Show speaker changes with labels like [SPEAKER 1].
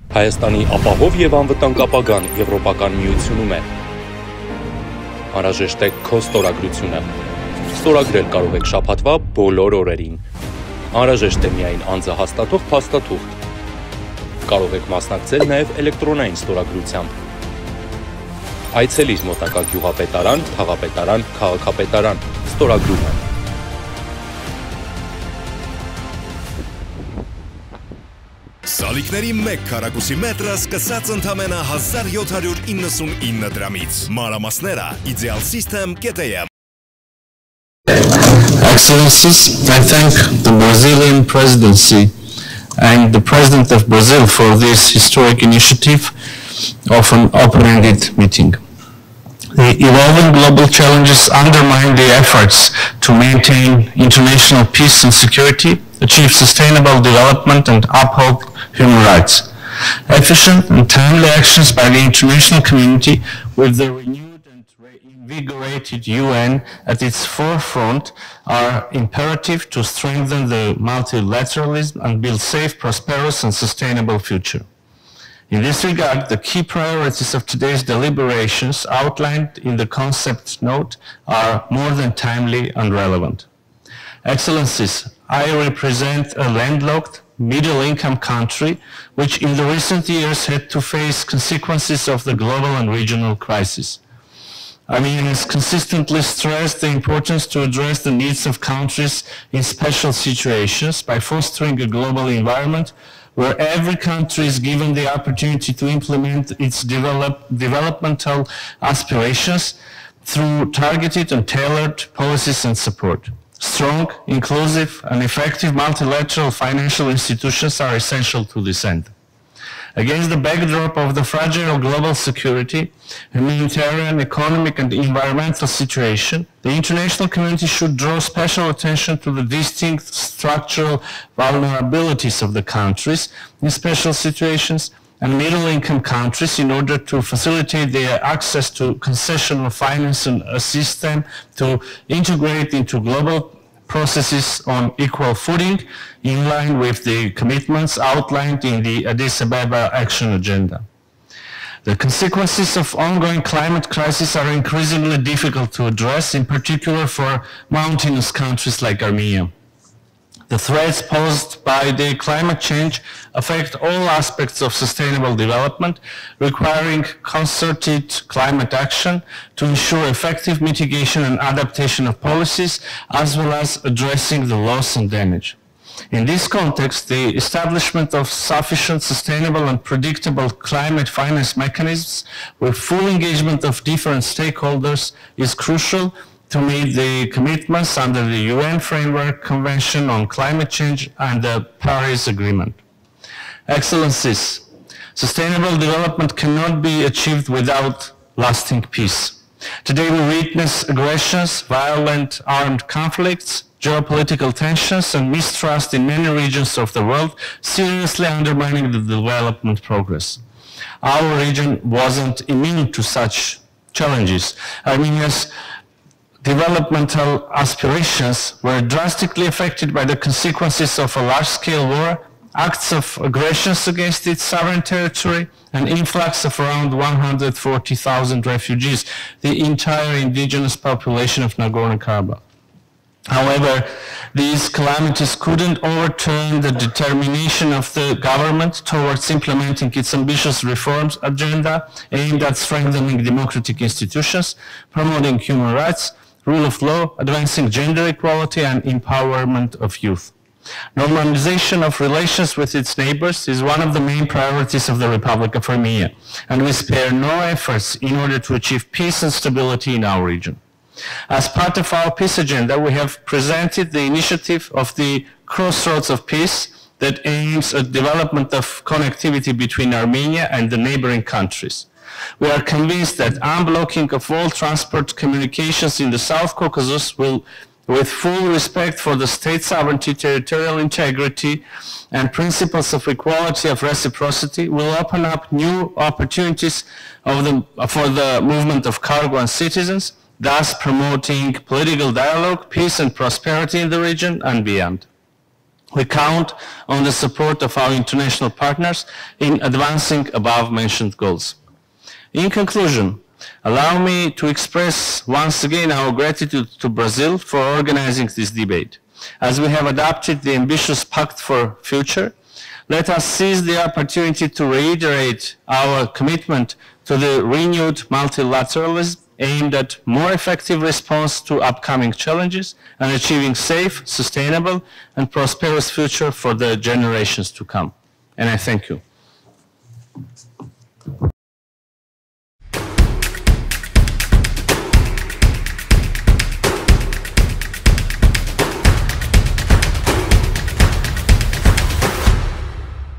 [SPEAKER 1] Հայաստանի ապահով եւ անվտանգ ապագան Եվրոպական միությունում է։ Անհրաժեշտ է քո ստորագրությունը։ Ստորագրել կարող եք շաբաթվա բոլոր օրերին։ Անհրաժեշտ է միայն անձը հաստատող փաստաթուղթ։ Կարող եք մասնակցել նաեւ էլեկտրոնային ստորագրությամբ։ Այցելիր մոտակա գյուղապետարան, քաղաքապետարան, քաղաքապետարան, ստորագրումը։
[SPEAKER 2] Սալիկների մեկ քառակուսի մետրը սկսած ընդամենը 1799 դրամից։ Մանրամասները idealsystem.am.
[SPEAKER 3] Excellencies, I thank the Brazilian presidency and the President of Brazil for this historic initiative of an open-ended meeting. The evolving global challenges undermine the efforts to maintain international peace and security, achieve sustainable development and uphold human rights. Efficient and timely actions by the international community with the renewed and reinvigorated UN at its forefront are imperative to strengthen the multilateralism and build safe, prosperous and sustainable future. In this regard, the key priorities of today's deliberations outlined in the concept note are more than timely and relevant. Excellencies, I represent a landlocked, middle-income country which in the recent years had to face consequences of the global and regional crisis. Armenia has consistently stressed the importance to address the needs of countries in special situations by fostering a global environment where every country is given the opportunity to implement its developmental aspirations through targeted and tailored policies and support. Strong, inclusive, and effective multilateral financial institutions are essential to this end. Against the backdrop of the fragile global security, humanitarian, economic, and environmental situation, the international community should draw special attention to the distinct structural vulnerabilities of the countries in special situations and middle-income countries in order to facilitate their access to concessional finance and assist them to integrate into global processes on equal footing in line with the commitments outlined in the Addis Ababa Action Agenda. The consequences of ongoing climate crisis are increasingly difficult to address, in particular for mountainous countries like Armenia. The threats posed by the climate change affect all aspects of sustainable development, requiring concerted climate action to ensure effective mitigation and adaptation of policies, as well as addressing the loss and damage. In this context, the establishment of sufficient, sustainable and predictable climate finance mechanisms with full engagement of different stakeholders is crucial to meet the commitments under the UN Framework Convention on Climate Change and the Paris Agreement. Excellencies, sustainable development cannot be achieved without lasting peace. Today we witness aggressions, violent armed conflicts, geopolitical tensions and mistrust in many regions of the world, seriously undermining the development progress. Our region wasn't immune to such challenges. Armenia's developmental aspirations were drastically affected by the consequences of a large-scale war, acts of aggressions against its sovereign territory, an influx of around 140,000 refugees, the entire indigenous population of Nagorno-Karabakh. However, these calamities couldn't overturn the determination of the government towards implementing its ambitious reforms agenda aimed at strengthening democratic institutions, promoting human rights, rule of law, advancing gender equality and empowerment of youth. Normalization of relations with its neighbors is one of the main priorities of the Republic of Armenia, and we spare no efforts in order to achieve peace and stability in our region. As part of our peace agenda, we have presented the initiative of the Crossroads of Peace that aims at development of connectivity between Armenia and the neighboring countries. We are convinced that unblocking of all transport communications in the South Caucasus will, with full respect for the state sovereignty, territorial integrity, and principles of equality of reciprocity, will open up new opportunities for the movement of cargo and citizens, thus promoting political dialogue, peace and prosperity in the region and beyond. We count on the support of our international partners in advancing above-mentioned goals. In conclusion, allow me to express once again our gratitude to Brazil for organizing this debate. As we have adopted the ambitious Pact for Future, let us seize the opportunity to reiterate our commitment to the renewed multilateralism aimed at more effective response to upcoming challenges and achieving safe, sustainable, and prosperous future for the generations to come. And I thank you.